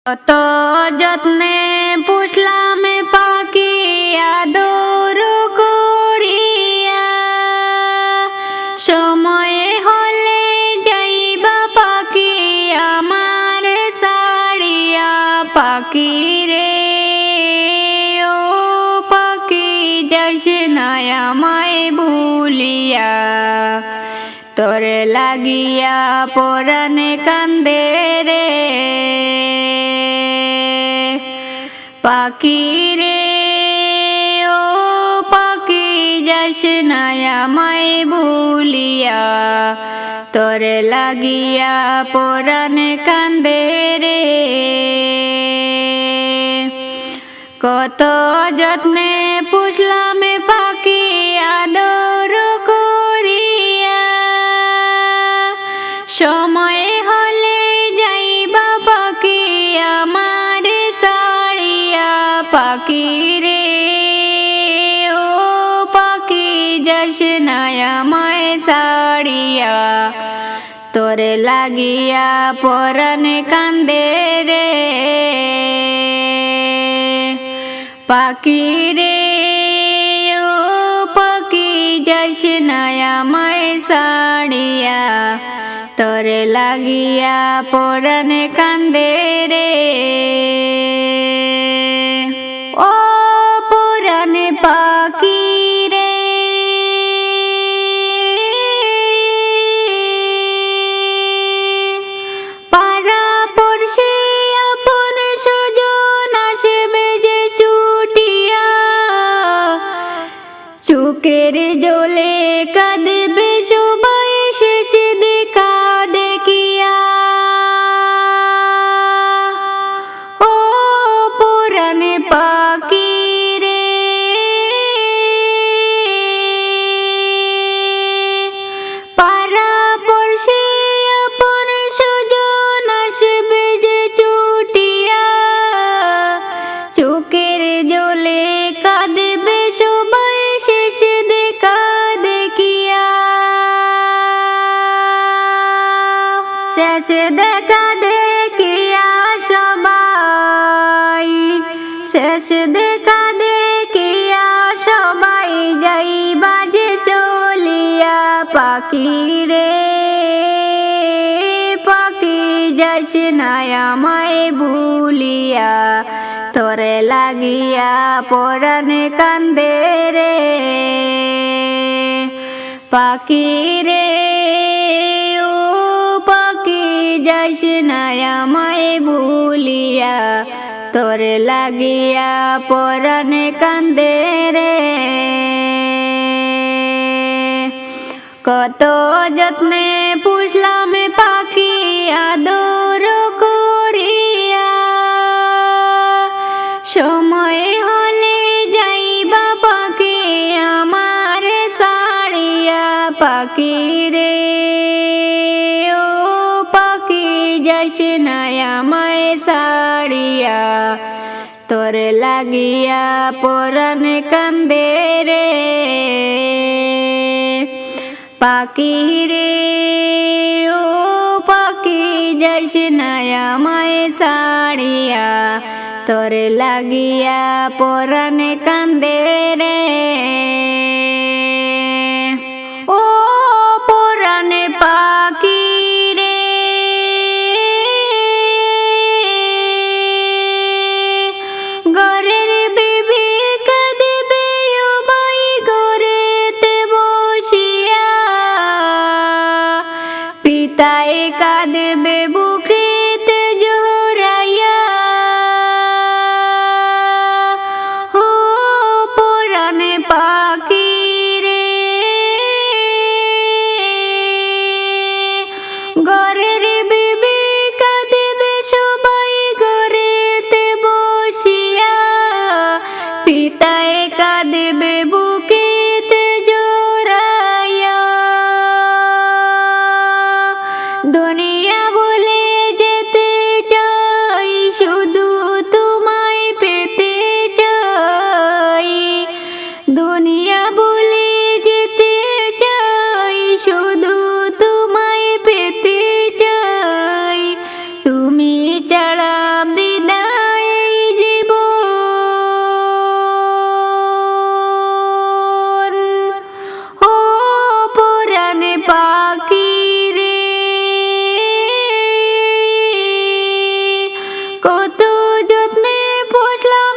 কত যত্নে পুষলাম পাখি আদর করিয়া, সময় হলে যাইবা পাখি আমার সাড়িয়া। পাখি রে ও পাখি যাস না আমায় ভুলিয়া, তোরে লাগিয়া পরাণে কান্দে রে। পাখি রে ও পাখি যাস না আমায় ভুলিয়া, তোরে লাগিয়া পরাণে কান্দে রে। কত যত্নে পুষলাম পাখি আদর করিয়া, সময় হলে যাইবা পাখি আমার সাড়িয়া। পাখি রে ও পাখি যাস না আমায় সাড়িয়া, তোরে লাগিয়া পরাণে কান্দে রে। পাখি রে ও পাখি যাস না আমায় সাড়িয়া, তোরে লাগিয়া পরাণে কান্দে রে। ও পরাণে পাখি রে পাড়া পড়শি আপন সুজন আসবে যে ছুটিয়া, চোখের জলে কাঁদবে সবাই শেষ দেখা দেখিয়া। ও পরাণে পাখি রে পাড়া পড়শি আপন সুজন আসবে যে ছুটিয়া, চোখের জলে কাঁদবে সবাই শেষ দেখা দেখিয়া। শেষ দেখা দেখিয়া সবাই, শেষ দেখা দেখিয়া সবাই যাইবা যে চলিয়া। পাখি রে পাখি যাস না আমায় ভুলিয়া, তোরে লাগিয়া পরাণে কান্দে রে। পাখি রে ও পাখি যাস না আমায় ভুলিয়া, তোরে লাগিয়া পরাণে কান্দে রে। কত যত্নে পুষলাম পাখি আদর করিয়া, সময় হলে যাইবা পাখি আমার সাড়িয়া। পাখি রে ও পাখি যাস না আমায় সাড়িয়া, তোরে লাগিয়া পরাণে কান্দে রে। পাখি রে ও পাখি যাস না আমায় সাড়িয়া, তোরে লাগিয়া পরাণে কান্দে রে। ও পরাণে পাখি রে ঘরের বিবি কাঁদবে ও ভাই ঘরেতে বসিয়া, পিতায় কাঁদবে বুকেতে জড়াইয়া। ও পরাণে পাখি রে যত্নে পুষলাম